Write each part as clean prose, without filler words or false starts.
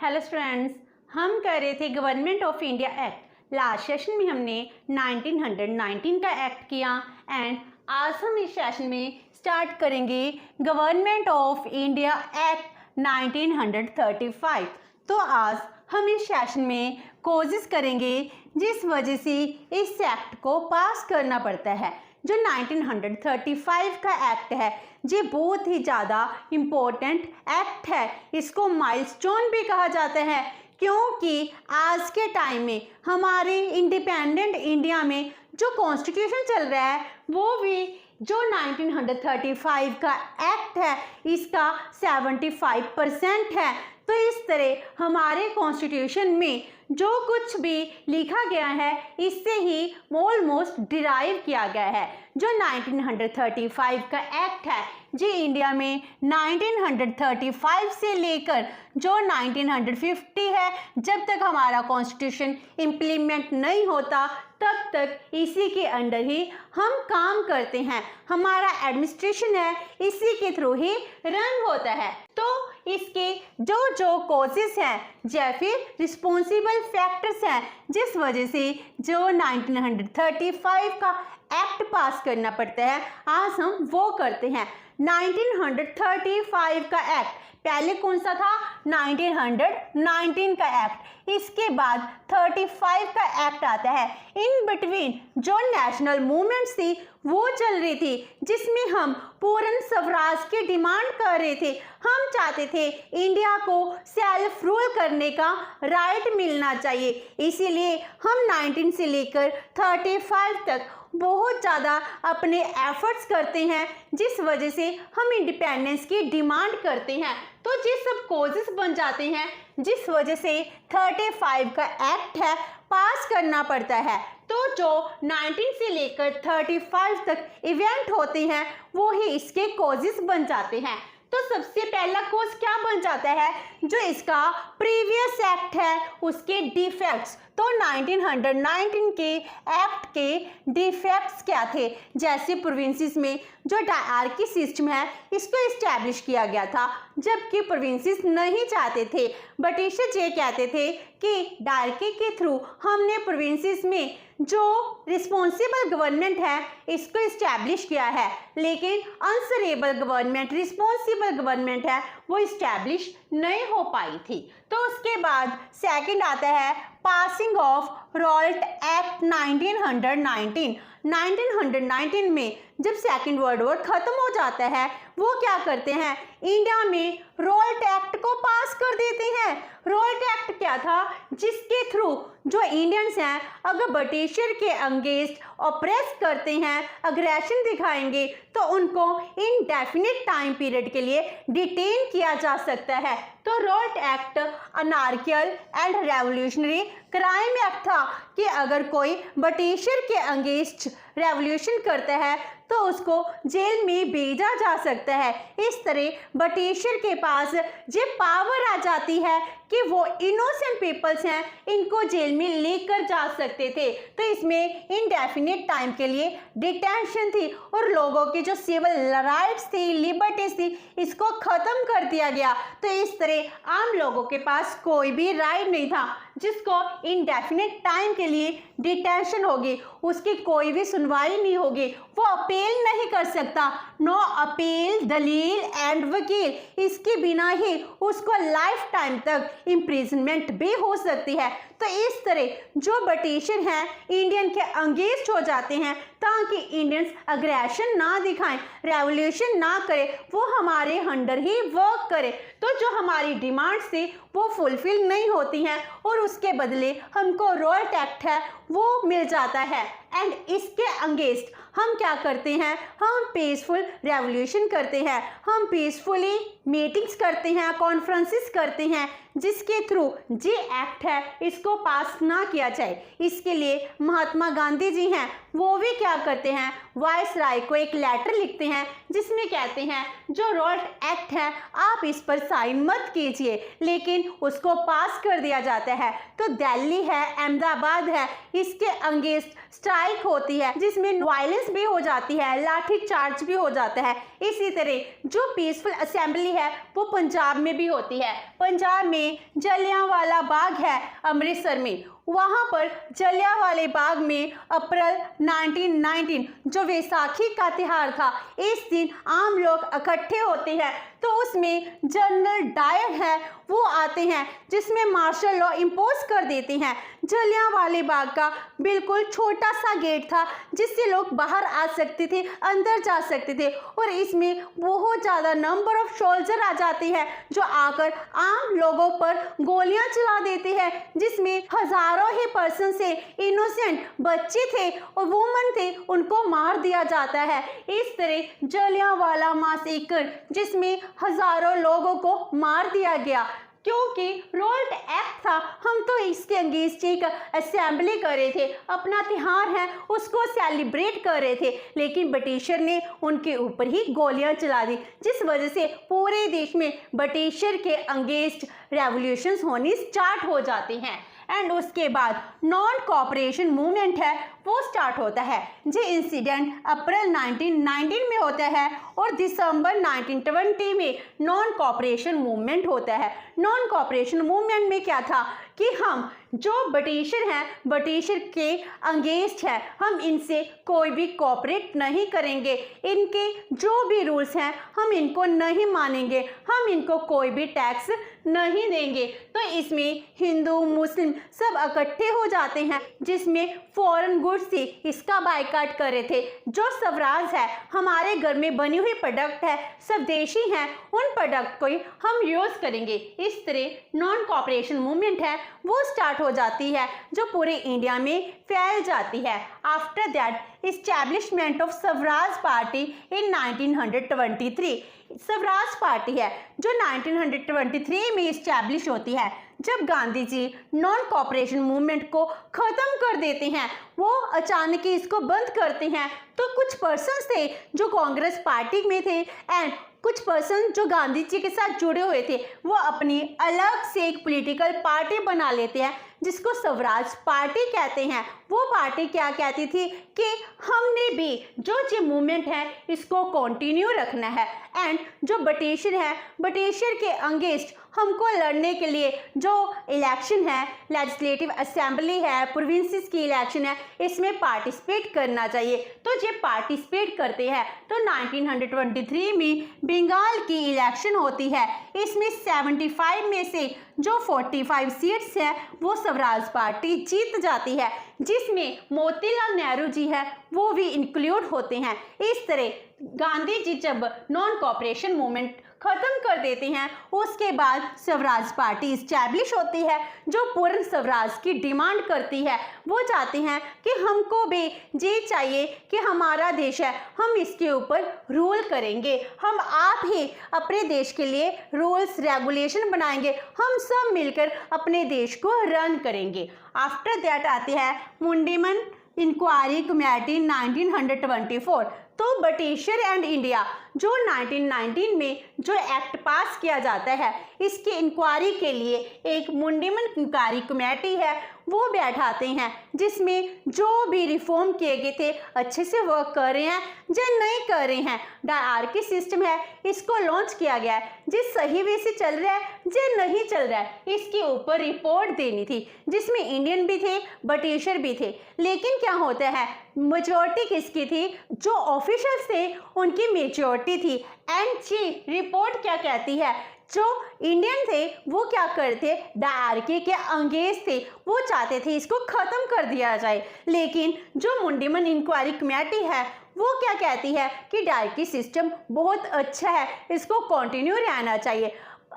Hello students, हम कर रहे थे government of India act. Last session में हमने 1919 का एक्ट किया एंड आज हम इस सेशन में स्टार्ट करेंगे गवर्नमेंट ऑफ इंडिया एक्ट 1935। तो आज हम इस सेशन में कोशिश करेंगे जिस वजह से इस एक्ट को पास करना पड़ता है। जो 1935 का एक्ट है ये बहुत ही ज़्यादा इम्पोर्टेंट एक्ट है। इसको माइलस्टोन भी कहा जाता है क्योंकि आज के टाइम में हमारे इंडिपेंडेंट इंडिया में जो कॉन्स्टिट्यूशन चल रहा है वो भी जो 1935 का एक्ट है इसका 75% है। तो इस तरह हमारे कॉन्स्टिट्यूशन में जो कुछ भी लिखा गया है इससे ही ऑलमोस्ट डिराइव किया गया है। जो 1935 का एक्ट है जी इंडिया में 1935 से लेकर जो 1950 है, जब तक हमारा कॉन्स्टिट्यूशन इम्प्लीमेंट नहीं होता तब तक इसी के अंडर ही हम काम करते हैं। हमारा एडमिनिस्ट्रेशन है इसी के थ्रू ही रन होता है। तो इसके जो कॉजेस हैं या फिर रिस्पॉन्सिबल फैक्टर्स हैं जिस वजह से जो 1935 का एक्ट पास करना पड़ता है, आज हम वो करते हैं। 1935 का एक्ट पहले कौन सा था? 1919 का एक्ट। इसके बाद 35 का एक्ट आता है। इन बिटवीन जो नेशनल मूवमेंट्स थी वो चल रही थी जिसमें हम पूर्ण स्वराज की डिमांड कर रहे थे। हम चाहते थे इंडिया को सेल्फ रूल करने का राइट मिलना चाहिए। इसीलिए हम 19 से लेकर 35 तक बहुत ज़्यादा अपने एफर्ट्स करते हैं जिस वजह से हम इंडिपेंडेंस की डिमांड करते हैं। तो ये सब कॉजेस बन जाते हैं जिस वजह से 35 का एक्ट है पास करना पड़ता है। तो जो 19 से लेकर 35 तक इवेंट होते हैं वो ही इसके कॉजेस बन जाते हैं। तो सबसे पहला कॉज क्या बन जाता है? जो इसका प्रीवियस एक्ट है उसके डिफेक्ट्स। तो 1919 के एक्ट के डिफेक्ट्स क्या थे? जैसे प्रोविंसेस में जो डायरकी सिस्टम है इसको इस्टेब्लिश किया गया था, जबकि प्रोविंसेस नहीं चाहते थे। ब्रिटिशर्स ये कहते थे कि डायरकी के थ्रू हमने प्रोविंसेस में जो रिस्पॉन्सिबल गवर्नमेंट है इसको इस्टेब्लिश किया है, लेकिन अनसरेबल गवर्नमेंट, रिस्पॉन्सिबल गवर्नमेंट है वो इस्टेब्लिश नहीं हो पाई थी। तो उसके बाद सेकंड आता है पासिंग ऑफ रॉल्ट एक्ट 1919। 1919 में जब सेकेंड वर्ल्ड वॉर खत्म हो जाता है वो क्या करते हैं? इंडिया में रॉल्ट एक्ट को पास कर देते हैं। रॉल्ट एक्ट क्या था? जिसके थ्रू जो इंडियंस हैं अगर ब्रिटिशर के अगेंस्ट ऑपरेस करते हैं, अग्रेशन दिखाएंगे तो उनको इनडेफिनिट टाइम पीरियड के लिए डिटेन किया जा सकता है। तो Rowlatt act anarchical and revolutionary crime act था कि अगर कोई ब्रिटिशर के अगेंस्ट रेवोल्यूशन करता है तो उसको जेल में भेजा जा सकता है। इस तरह ब्रिटिशर के पास ये पावर आ जाती है कि वो इनोसेंट पीपल्स हैं इनको जेल में लेकर जा सकते थे। तो इसमें इनडेफिनिट टाइम के लिए डिटेंशन थी और लोगों की जो सिविल राइट्स थी, लिबर्टीज थी, इसको ख़त्म कर दिया गया। तो इस तरह आम लोगों के पास कोई भी राइट नहीं था जिसको इनडेफिनिट टाइम के लिए डिटेंशन होगी, उसकी कोई भी सुनवाई नहीं होगी, वो अपील नहीं कर सकता। नो अपील, दलील एंड वकील, इसके बिना ही उसको लाइफ टाइम तक इम्प्रिजनमेंट भी हो सकती है। तो इस तरह जो ब्रिटिशर हैं इंडियन के अगेंस्ट हो जाते हैं ताकि इंडियंस अग्रेशन ना दिखाएं, रेवोल्यूशन ना करे, वो हमारे अंडर ही वर्क करे। तो जो हमारी डिमांड्स थी वो फुलफिल नहीं होती हैं और उसके बदले हमको रॉल्ट एक्ट है वो मिल जाता है। एंड इसके अगेंस्ट हम क्या करते हैं? हम पीसफुल रेवोल्यूशन करते हैं, हम पीसफुली मीटिंग्स करते हैं, कॉन्फ्रेंसेस करते हैं जिसके थ्रू जे एक्ट है इसको पास ना किया जाए। इसके लिए महात्मा गांधी जी हैं वो भी क्या करते हैं? वायसराय को एक लेटर लिखते हैं जिसमें कहते हैं जो रॉल्ट एक्ट है आप इस पर साइन मत कीजिए, लेकिन उसको पास कर दिया जाता है। तो दिल्ली है, अहमदाबाद है, इसके अगेंस्ट स्ट्राइक होती है जिसमें वायलेंस भी हो जाती है, लाठी चार्ज भी हो जाता है। इसी तरह जो पीसफुल असेंबली है वो पंजाब में भी होती है। पंजाब में जलियांवाला बाग है अमृतसर में, वहाँ पर जलियांवाले बाग में अप्रैल 1919 जो वैसाखी का त्यौहार था, इस दिन आम लोग इकट्ठे होते हैं। तो उसमें जनरल डायर है वो आते हैं, जिसमें मार्शल लॉ इम्पोज कर देते हैं। जलियांवाले बाग का बिल्कुल छोटा सा गेट था जिससे लोग बाहर आ सकते थे, अंदर जा सकते थे, और इसमें बहुत ज़्यादा नंबर ऑफ सोल्जर आ जाते हैं जो आकर आम लोगों पर गोलियां चला देते हैं, जिसमें हजारों ही पर्सन से इनोसेंट बच्चे थे और वुमन थे उनको मार दिया जाता है। इस तरह जलियांवाला मैसेकर जिसमें हजारों लोगों को मार दिया गया। क्योंकि रोल्ट एक्ट था, हम तो इसके अंगेंस्ट एक असेंबली कर रहे थे, अपना त्यौहार है उसको सेलिब्रेट कर रहे थे, लेकिन ब्रिटिशर ने उनके ऊपर ही गोलियां चला दी, जिस वजह से पूरे देश में ब्रिटिशर के अंगेंस्ट रेवोल्यूशंस होनी स्टार्ट हो जाती हैं। एंड उसके बाद नॉन कोऑपरेशन मूवमेंट है वो स्टार्ट होता है। ये इंसिडेंट अप्रैल 1919 में होता है और दिसंबर 1920 में नॉन कोऑपरेशन मूवमेंट होता है। नॉन कोऑपरेशन मूवमेंट में क्या था कि हम जो ब्रिटिशर हैं, ब्रिटिशर के अगेंस्ट है, हम इनसे कोई भी कोऑपरेट नहीं करेंगे, इनके जो भी रूल्स हैं हम इनको नहीं मानेंगे, हम इनको कोई भी टैक्स नहीं देंगे। तो इसमें हिंदू मुस्लिम सब इकट्ठे हो जाते हैं, जिसमें फॉरेन गुड्स थी इसका बायकॉट कर रहे थे। जो स्वराज है, हमारे घर में बनी हुई प्रोडक्ट है, स्वदेशी हैं, उन प्रोडक्ट को ही हम यूज करेंगे। इस तरह नॉन कोऑपरेशन मूवमेंट है वो स्टार्ट हो जाती है, जो पूरे इंडिया में फैल जाती है। After that establishment of Swaraj party in 1923। Swaraj party है जो 1923 में इस्टेब्लिश होती है। जब Gandhi ji non cooperation movement को ख़त्म कर देते हैं, वो अचानक ही इसको बंद करते हैं, तो कुछ पर्सन्स थे जो कांग्रेस पार्टी में थे एंड कुछ पर्सन जो गांधी जी के साथ जुड़े हुए थे, वो अपनी अलग से एक पॉलिटिकल पार्टी बना लेते हैं जिसको स्वराज पार्टी कहते हैं। वो पार्टी क्या कहती थी कि हमने भी जो मूवमेंट है इसको कंटिन्यू रखना है, एंड जो ब्रिटिशर है, ब्रिटिशर के अगेंस्ट हमको लड़ने के लिए जो इलेक्शन है, लेजिस्लेटिव असेंबली है, प्रोविंसेस की इलेक्शन है, इसमें पार्टिसिपेट करना चाहिए। तो ये पार्टिसिपेट करते हैं। तो 1923 में बंगाल की इलेक्शन होती है, इसमें 75 में से जो 45 सीट्स हैं वो स्वराज पार्टी जीत जाती है, जिसमें मोतीलाल नेहरू जी है वो भी इंक्लूड होते हैं। इस तरह गांधी जी जब नॉन कोऑपरेशन मूवमेंट खत्म कर देते हैं, उसके बाद स्वराज पार्टी इस्टेब्लिश होती है, जो पूर्ण स्वराज की डिमांड करती है। वो चाहते हैं कि हमको भी ये चाहिए कि हमारा देश है, हम इसके ऊपर रूल करेंगे, हम आप ही अपने देश के लिए रूल्स रेगुलेशन बनाएंगे, हम सब मिलकर अपने देश को रन करेंगे। आफ्टर दैट आती है मुंडीमन इंक्वायरी कमेटी 1924। तो ब्रिटिशर एंड इंडिया जो 1919 में जो एक्ट पास किया जाता है, इसकी इंक्वायरी के लिए एक मुंडीमन इंक्वायरी कमेटी है वो बैठाते हैं, जिसमें जो भी रिफॉर्म किए गए थे अच्छे से वर्क कर रहे हैं या नहीं कर रहे हैं। डायरकी सिस्टम है इसको लॉन्च किया गया है, जिस सही वे से चल रहा है या नहीं चल रहा है, इसके ऊपर रिपोर्ट देनी थी, जिसमें इंडियन भी थे, ब्रिटिशर भी थे। लेकिन क्या होता है, मेजॉरिटी किसकी थी, जो ऑफिशियल्स थे उनकी मेजॉरिटी थी। एंड जी रिपोर्ट क्या कहती है, जो इंडियन थे वो क्या करते, डायरकी के अगेंस्ट थे, वो चाहते थे इसको खत्म कर दिया जाए। लेकिन जो मुंडीमन इंक्वायरी कमेटी है वो क्या कहती है कि डायरकी सिस्टम बहुत अच्छा है, इसको कंटिन्यू रहना चाहिए।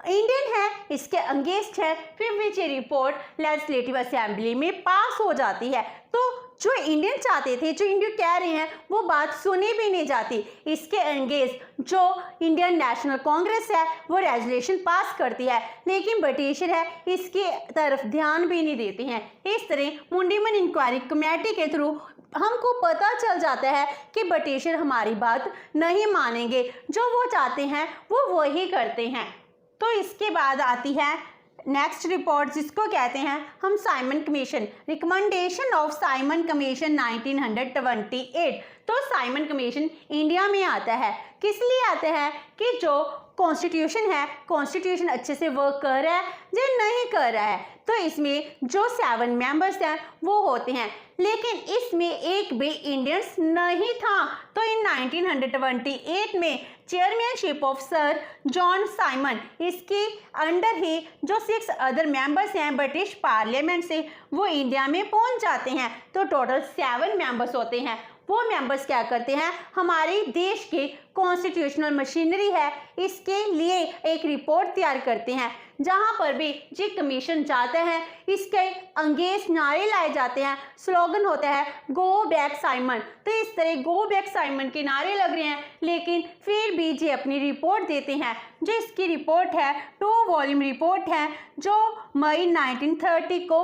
इंडियन है इसके अगेंस्ट है, फिर विच रिपोर्ट लेजिस्लेटिव असेंबली में पास हो जाती है। तो जो इंडियन चाहते थे, जो इंडियन कह रहे हैं, वो बात सुनी भी नहीं जाती। इसके अगेंस्ट जो इंडियन नेशनल कांग्रेस है वो रेजोल्यूशन पास करती है, लेकिन ब्रिटिशर है इसकी तरफ ध्यान भी नहीं देते हैं। इस तरह मुंडीमन इंक्वायरी कमेटी के थ्रू हमको पता चल जाता है कि ब्रिटिशर हमारी बात नहीं मानेंगे, जो वो चाहते हैं वो वही करते हैं। तो इसके बाद आती है नेक्स्ट रिपोर्ट जिसको कहते हैं हम Simon commission, recommendation of Simon commission 1928। तो साइमन कमीशन इंडिया में आता है, किस लिए आता है कि जो कॉन्स्टिट्यूशन है, कॉन्स्टिट्यूशन अच्छे से वर्क कर रहा है या नहीं कर रहा है। तो इसमें जो 7 मेंबर्स हैं वो होते हैं, लेकिन इसमें एक भी इंडियंस नहीं था। तो इन 1928 में chairmanship of sir John Simon, इसके अंडर ही जो 6 अदर मेंबर्स हैं ब्रिटिश पार्लियामेंट से, वो इंडिया में पहुंच जाते हैं। तो टोटल 7 मेंबर्स होते हैं। वो मेंबर्स क्या करते हैं, हमारे देश की कॉन्स्टिट्यूशनल मशीनरी है इसके लिए एक रिपोर्ट तैयार करते हैं, जहां पर भी जी कमीशन जाता है इसके अंगेज नारे लाए जाते हैं, स्लोगन होता है गो बैक साइमन। तो इस तरह गो बैक साइमन के नारे लग रहे हैं, लेकिन फिर भी जी अपनी रिपोर्ट देते हैं। जो इसकी रिपोर्ट है 2 वॉल्यूम रिपोर्ट है, जो मई 1930 को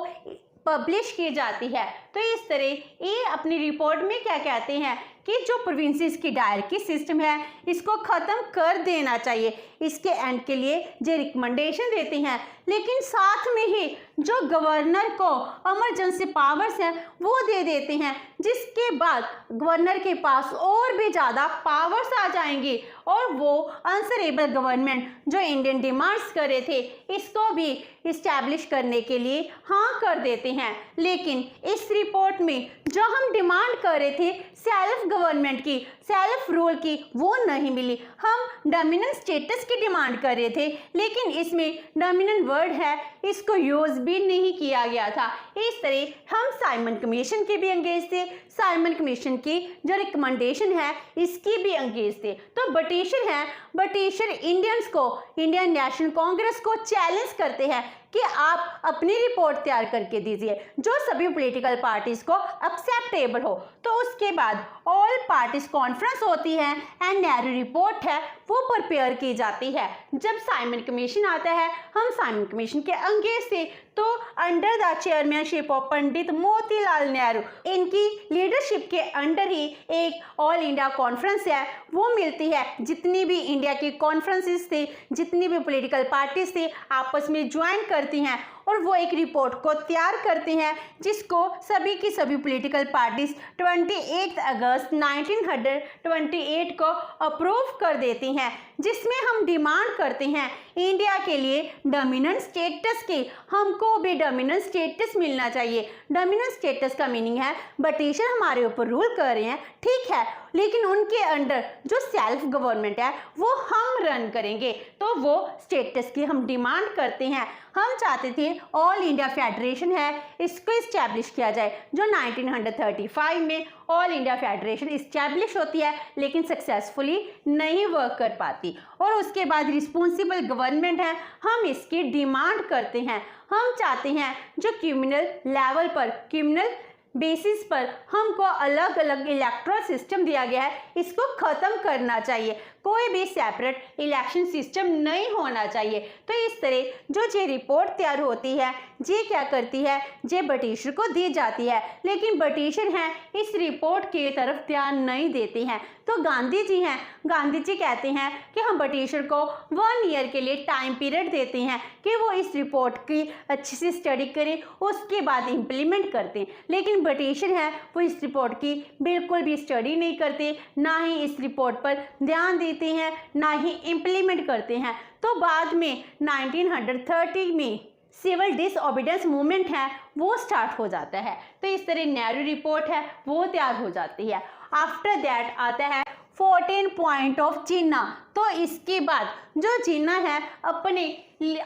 पब्लिश की जाती है। तो इस तरह ये अपनी रिपोर्ट में क्या कहते हैं कि जो प्रोविंसेस की डायरकी सिस्टम है इसको ख़त्म कर देना चाहिए। इसके एंड के लिए जो रिकमेंडेशन देते हैं, लेकिन साथ में ही जो गवर्नर को इमरजेंसी पावर्स हैं वो दे देते हैं, जिसके बाद गवर्नर के पास और भी ज़्यादा पावर्स आ जाएंगी और वो आंसरेबल गवर्नमेंट जो इंडियन डिमांड्स कर रहे थे इसको भी इस्टेब्लिश करने के लिए हाँ कर देते हैं। लेकिन इस रिपोर्ट में जो हम डिमांड कर रहे थे सेल्फ गवर्नमेंट की, सेल्फ रूल की, वो नहीं मिली। हम डोमिनेंट स्टेटस की डिमांड कर रहे थे, लेकिन इसमें डोमिनेंट वर्ड है इसको यूज भी नहीं किया गया था। इस तरह हम साइमन कमीशन के भी अंगेज थे, साइमन कमीशन की जो रिकमेंडेशन है इसकी भी अंगेज थे। तो ब्रिटिशर हैं, ब्रिटिशर इंडियंस को, इंडियन नेशनल कांग्रेस को चैलेंज करते हैं कि आप अपनी रिपोर्ट तैयार करके दीजिए जो सभी पॉलिटिकल पार्टीज को एक्सेप्टेबल हो। तो उसके बाद ऑल पार्टीज कॉन्फ्रेंस होती है एंड नेहरू रिपोर्ट है वो प्रिपेयर की जाती है। जब साइमन कमीशन आता है, हम साइमन कमीशन के अंगेज से, तो अंडर द चेयरमैनशिप ऑफ पंडित मोतीलाल नेहरू, इनकी लीडरशिप के अंडर ही एक ऑल इंडिया कॉन्फ्रेंस है वो मिलती है। जितनी भी इंडिया की कॉन्फ्रेंसेस थे, जितनी भी पॉलिटिकल पार्टीज थे आपस में ज्वाइन करती हैं और वो एक रिपोर्ट को तैयार करते हैं, जिसको सभी की सभी पॉलिटिकल पार्टीज 28 अगस्त 1928 को अप्रूव कर देती हैं, जिसमें हम डिमांड करते हैं इंडिया के लिए डोमिनेंट स्टेटस की, हमको भी डोमिनेंट स्टेटस मिलना चाहिए। डोमिनेंट स्टेटस का मीनिंग है ब्रिटिशर हमारे ऊपर रूल कर रहे हैं, ठीक है, लेकिन उनके अंडर जो सेल्फ गवर्नमेंट है वो हम रन करेंगे। तो वो स्टेटस की हम डिमांड करते हैं। हम चाहते थे ऑल इंडिया फेडरेशन है इसको इस्टेब्लिश किया जाए, जो 1935 में ऑल इंडिया फेडरेशन इस्टेब्लिश होती है, लेकिन सक्सेसफुली नहीं वर्क कर पाती। और उसके बाद रिस्पॉन्सिबल गवर्नमेंट है, हम इसकी डिमांड करते हैं। हम चाहते हैं जो क्रिमिनल लेवल पर, क्रिमिनल बेसिस पर हमको अलग अलग इलेक्टोरल सिस्टम दिया गया है इसको ख़त्म करना चाहिए। कोई भी सेपरेट इलेक्शन सिस्टम नहीं होना चाहिए। तो इस तरह जो ये रिपोर्ट तैयार होती है ये क्या करती है, ये ब्रिटिशर को दी जाती है, लेकिन ब्रिटिशर हैं इस रिपोर्ट की तरफ ध्यान नहीं देते हैं। तो गांधी जी हैं, गांधी जी कहते हैं कि हम ब्रिटिशर को 1 ईयर के लिए टाइम पीरियड देते हैं कि वो इस रिपोर्ट की अच्छी से स्टडी करें, उसके बाद इम्प्लीमेंट करते हैं। लेकिन ब्रिटिशर हैं वो इस रिपोर्ट की बिल्कुल भी स्टडी नहीं करते, ना ही इस रिपोर्ट पर ध्यान देते हैं, ना ही इम्प्लीमेंट करते हैं। तो बाद में 1930 में सिविल डिसओबीडियंस मूवमेंट है वो स्टार्ट हो जाता है। तो इस तरह नेहरू रिपोर्ट है वो तैयार हो जाती है। आफ्टर दैट आता है 14 पॉइंट ऑफ जिन्ना। तो इसके बाद जो जिन्ना है अपने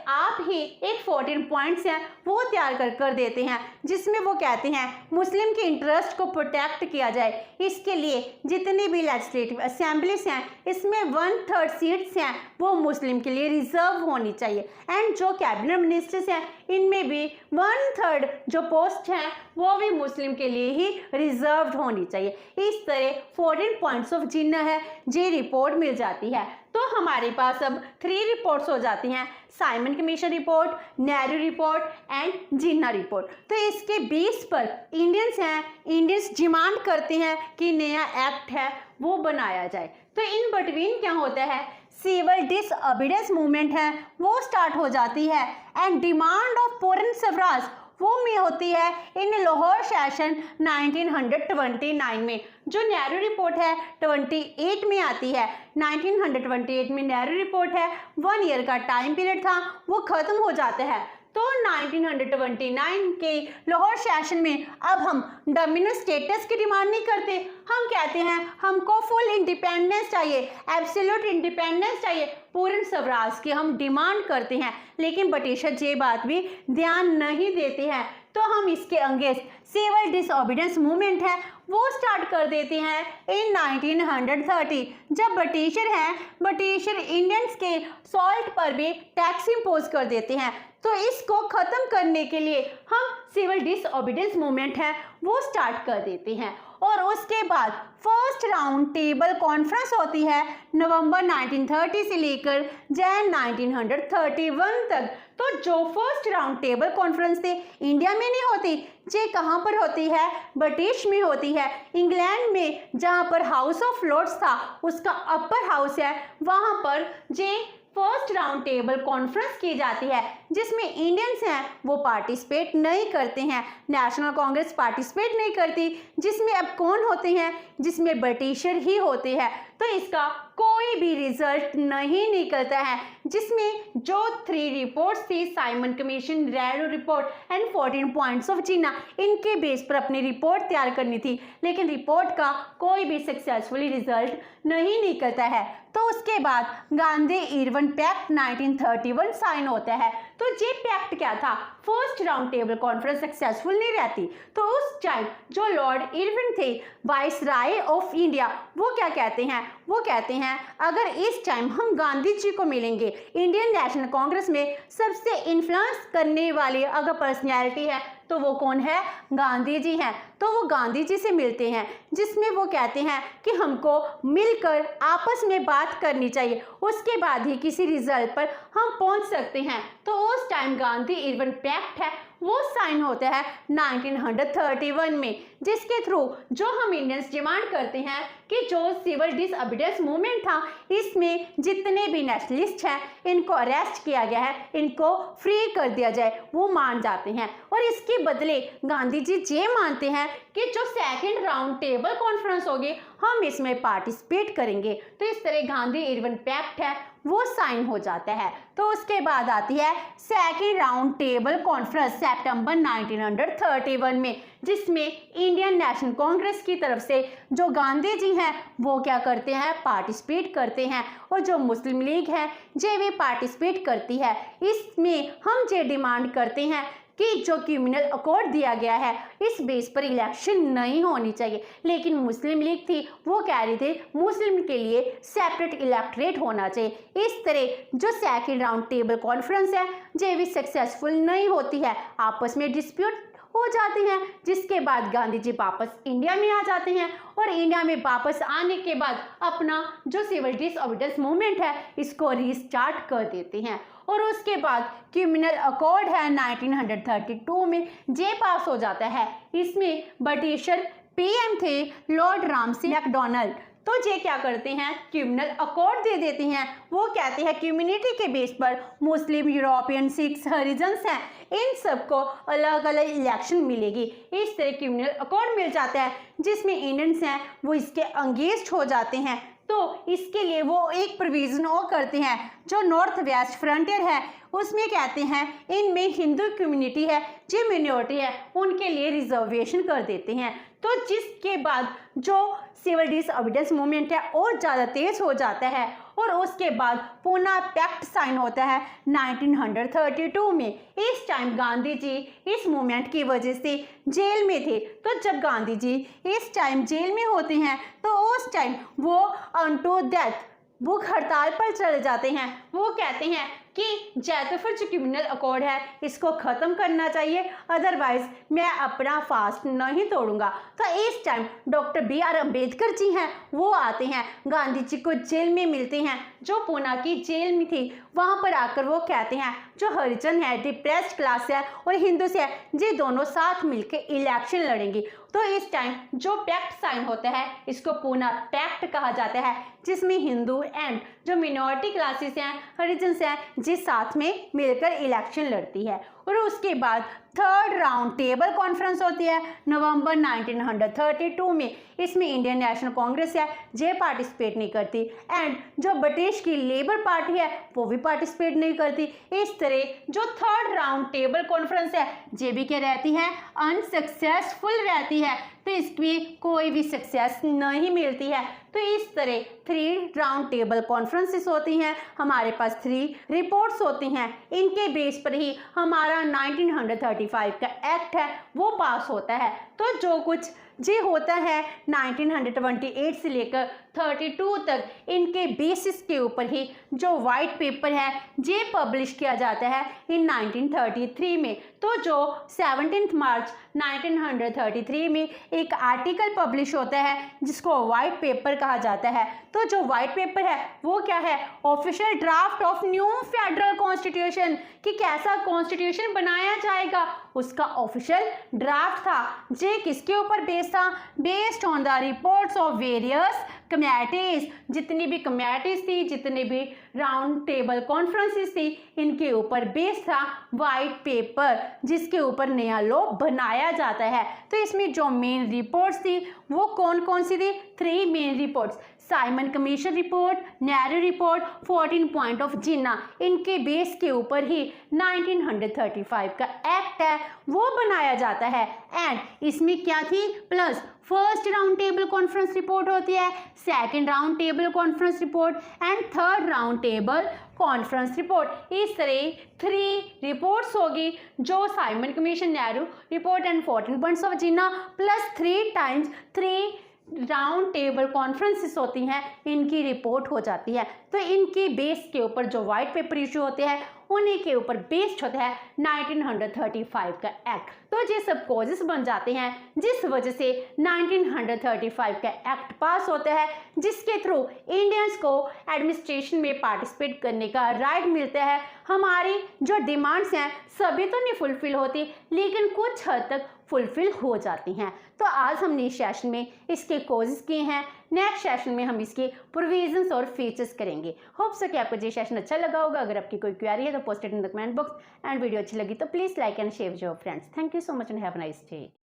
आप ही एक 14 पॉइंट्स हैं वो तैयार कर देते हैं, जिसमें वो कहते हैं मुस्लिम के इंटरेस्ट को प्रोटेक्ट किया जाए। इसके लिए जितनी भी लेजिस्लेटिव असेंबलीज हैं इसमें 1/3 सीट्स हैं वो मुस्लिम के लिए रिजर्व होनी चाहिए, एंड जो कैबिनेट मिनिस्टर्स हैं इनमें भी 1/3 जो पोस्ट हैं वो भी मुस्लिम के लिए ही रिजर्व होनी चाहिए। इस तरह 14 पॉइंट्स ऑफ जिन्ना है ये रिपोर्ट मिल जाती है। तो हमारे पास अब 3 रिपोर्ट्स हो जाती हैं, Simon commission report, Nehru report and Jinnah report. तो इसके बेस पर इंडियंस हैं, इंडियंस डिमांड करते हैं कि नया एक्ट है वो बनाया जाए। तो इन बिटवीन क्या होता है, सिविल डिसओबीडियंस मूवमेंट है वो स्टार्ट हो जाती है। एंड डिमांड ऑफ पूर्ण स्वराज वो में होती है इन लाहौर सेशन 1929 में। जो नेहरू रिपोर्ट है 28 में आती है। 1928 में नेहरू रिपोर्ट है, 1 ईयर का टाइम पीरियड था, वो खत्म हो जाता है। तो 1929 के लाहौर सेशन में अब हम डोमिनियन स्टेटस की डिमांड नहीं करते, हम कहते हैं हमको फुल इंडिपेंडेंस चाहिए, एब्सोल्यूट इंडिपेंडेंस चाहिए, पूर्ण स्वराज की हम डिमांड करते हैं। लेकिन ब्रिटिशर ये बात भी ध्यान नहीं देते हैं, तो हम इसके अगेंस्ट सिविल डिसओबीडियंस मूवमेंट है वो स्टार्ट कर देते हैं इन 1930। जब ब्रिटिशर इंडियंस के सॉल्ट पर भी टैक्स इम्पोज कर देते हैं, तो इसको खत्म करने के लिए हम सिविल डिसओबीडियंस मूवमेंट है वो स्टार्ट कर देते हैं। और उसके बाद फर्स्ट राउंड टेबल कॉन्फ्रेंस होती है नवंबर 1930 से लेकर जैन 1931 तक। तो जो फर्स्ट राउंड टेबल कॉन्फ्रेंस थी इंडिया में नहीं होती, ये कहाँ पर होती है, ब्रिटिश में होती है, इंग्लैंड में, जहाँ पर हाउस ऑफ लॉर्ड्स था उसका अपर हाउस है, वहाँ पर जे फर्स्ट राउंड टेबल कॉन्फ्रेंस की जाती है, जिसमें इंडियंस हैं वो पार्टिसिपेट नहीं करते हैं, नेशनल कांग्रेस पार्टिसिपेट नहीं करती, जिसमें अब कौन होते हैं, जिसमें ब्रिटिशर ही होते हैं। तो इसका कोई भी रिजल्ट नहीं निकलता है, जिसमें जो 3 रिपोर्ट्स थी, साइमन कमीशन, रैडो report and 14 points of Jinnah, इनके बेस पर अपनी रिपोर्ट तैयार करनी थी, लेकिन रिपोर्ट का कोई भी सक्सेसफुली रिजल्ट नहीं निकलता है। तो उसके बाद गांधी इरविन पैक्ट 1931 साइन होता है। तो ये पैक्ट क्या था, first round table conference successful नहीं रहती, तो उस टाइम जो लॉर्ड इरविन थे, वाइस राय ऑफ इंडिया, वो क्या कहते हैं, वो कहते हैं अगर इस टाइम हम गांधी जी को मिलेंगे, इंडियन नेशनल कांग्रेस में सबसे इन्फ्लुएंस करने वाली अगर पर्सनैलिटी है तो वो कौन है, गांधी जी हैं। तो वो गांधी जी से मिलते हैं, जिसमें वो कहते हैं कि हमको मिलकर आपस में बात करनी चाहिए, उसके बाद ही किसी रिजल्ट पर हम पहुंच सकते हैं। तो उस टाइम गांधी इरविन पैक्ट है वो साइन होता है 1931 में, जिसके थ्रू जो हम इंडियंस डिमांड करते हैं कि जो सिविल डिसओबीडियंस मूवमेंट था, इसमें जितने भी नेशनलिस्ट हैं इनको अरेस्ट किया गया है, इनको फ्री कर दिया जाए, वो मान जाते हैं। और इसके बदले गांधी जी ये मानते हैं कि जो सेकंड राउंड टेबल कॉन्फ्रेंस होगी हम इसमें पार्टिसिपेट करेंगे। तो इस तरह गांधी इरविन पैक्ट है वो साइन हो जाता है। तो उसके बाद आती है सेकंड राउंड टेबल कॉन्फ्रेंस सितंबर 1931 में, जिसमें इंडियन नेशनल कांग्रेस की तरफ से जो गांधी जी हैं वो क्या करते हैं, पार्टिसिपेट करते हैं, और जो मुस्लिम लीग है ये भी पार्टिसिपेट करती है। इसमें हम ये डिमांड करते हैं कि जो कम्युनल अकॉर्ड दिया गया है इस बेस पर इलेक्शन नहीं होनी चाहिए, लेकिन मुस्लिम लीग थी वो कह रही थी मुस्लिम के लिए सेपरेट इलेक्टोरेट होना चाहिए। इस तरह जो सेकंड राउंड टेबल कॉन्फ्रेंस है ये भी सक्सेसफुल नहीं होती है, आपस में डिस्प्यूट हो जाते हैं, जिसके बाद गांधी जी वापस इंडिया में आ जाते हैं, और इंडिया में वापस आने के बाद अपना जो सिविल डिसओबीडियंस मूवमेंट है इसको रीस्टार्ट कर देते हैं। और उसके बाद कम्युनल अकॉर्ड है 1932 में जे पास हो जाता है। इसमें ब्रिटिशर पीएम थे लॉर्ड रामसे मैकडोनाल्ड। तो ये क्या करते हैं, कम्युनल अकॉर्ड दे देते हैं। वो कहते हैं कम्युनिटी के बेस पर मुस्लिम, यूरोपियन, सिख्स, हरिजन्स हैं, इन सबको अलग अलग इलेक्शन मिलेगी। इस तरह कम्युनल अकॉर्ड मिल जाता है, जिसमें इंडियंस हैं वो इसके अंगेंस्ट हो जाते हैं। तो इसके लिए वो एक प्रोविजन और करते हैं, जो नॉर्थ वेस्ट फ्रंटियर है उसमें कहते हैं इनमें हिंदू कम्युनिटी है जो मिनोरिटी है उनके लिए रिजर्वेशन कर देते हैं। तो जिसके बाद जो सिविल डिसओबीडियंस मूवमेंट है और ज़्यादा तेज हो जाता है, और उसके बाद पूना पैक्ट साइन होता है 1932 में। इस टाइम गांधी जी इस मूवमेंट की वजह से जेल में थे। तो जब गांधी जी इस टाइम जेल में होते हैं तो उस टाइम वो अनटू डेथ भूख हड़ताल पर चले जाते हैं। वो कहते हैं कि जैतोफर जो क्रिमिनल अकॉर्ड है इसको ख़त्म करना चाहिए, अदरवाइज मैं अपना फास्ट नहीं तोड़ूंगा। तो इस time doctor BR Ambedkar ji हैं वो आते हैं, गांधी जी को जेल में मिलते हैं जो पूना की जेल में थी। वहाँ पर आकर वो कहते हैं जो हरिजन है, डिप्रेस्ड क्लास है और हिंदूज है, ये दोनों साथ मिलकर इलेक्शन लड़ेंगे। तो इस टाइम जो पैक्ट साइन होता है इसको पूना पैक्ट कहा जाता है, जिसमें हिंदू एंड जो मिनॉरिटी क्लासेस हैं, हरिजन्स हैं, जिस साथ में मिलकर इलेक्शन लड़ती है। और उसके बाद थर्ड राउंड टेबल कॉन्फ्रेंस होती है नवंबर 1932 में। इसमें इंडियन नेशनल कांग्रेस है ये पार्टिसिपेट नहीं करती एंड जो ब्रिटिश की लेबर पार्टी है वो भी पार्टिसिपेट नहीं करती। इस तरह जो थर्ड राउंड टेबल कॉन्फ्रेंस है ये भी क्या रहती है, अनसक्सेसफुल रहती है, तो इसमें कोई भी सक्सेस नहीं मिलती है। तो इस तरह 3 राउंड टेबल कॉन्फ्रेंसेस होती हैं, हमारे पास 3 रिपोर्ट्स होती हैं, इनके बेस पर ही हमारा 1935 का एक्ट है वो पास होता है। तो जो कुछ ये होता है 1928 से लेकर 32 तक, इनके बेसिस के ऊपर ही जो वाइट पेपर है ये पब्लिश किया जाता है इन 1933 में। तो जो 17 मार्च 1933 में एक आर्टिकल पब्लिश होता है जिसको वाइट पेपर कहा जाता है। तो जो वाइट पेपर है वो क्या है, official draft of new federal constitution, कि कैसा कॉन्स्टिट्यूशन बनाया जाएगा उसका ऑफिशियल ड्राफ्ट था। ये किसके ऊपर बेस्ड था, based on the reports of various committees, जितनी भी कमेटीज थी, जितने भी राउंड टेबल कॉन्फ्रेंसेस थी, इनके ऊपर बेस्ड था वाइट पेपर जिसके ऊपर नया लॉ बनाया जाता है। तो इसमें जो मेन रिपोर्ट्स थी वो कौन कौन सी थी, 3 main reports, Simon commission report, Nehru report, 14 point of Jinnah, इनके बेस के ऊपर ही 1935 का एक्ट है वो बनाया जाता है। एंड इसमें क्या थी, plus first round table conference report होती है, second round table conference report and third round table conference report. इस तरह 3 रिपोर्ट्स होगी, जो Simon commission, Nehru report and 14 points of Jinnah plus 3 times 3 round table conferences होती हैं, इनकी रिपोर्ट हो जाती है। तो इनके बेस के ऊपर जो वाइट पेपर इशू होते हैं उन्हीं के ऊपर बेस्ड होता है 1935 का एक्ट। तो ये सब कॉजेस बन जाते हैं जिस वजह से 1935 का एक्ट पास होता है, जिसके थ्रू इंडियंस को एडमिनिस्ट्रेशन में पार्टिसिपेट करने का राइट मिलता है। हमारी जो डिमांड्स हैं सभी तो नहीं फुलफिल होती, लेकिन कुछ हद तक फुलफिल हो जाती हैं। तो आज हमने इस सेशन में इसके कॉजेस किए हैं, नेक्स्ट सेशन में हम इसके प्रोविजंस और फीचर्स करेंगे। होप सो कि आपको ये सेशन अच्छा लगा होगा। अगर आपकी कोई क्वेरी है तो post it in the comment box, and video अच्छी लगी तो please like and share your friends. Thank you so much and have a nice day.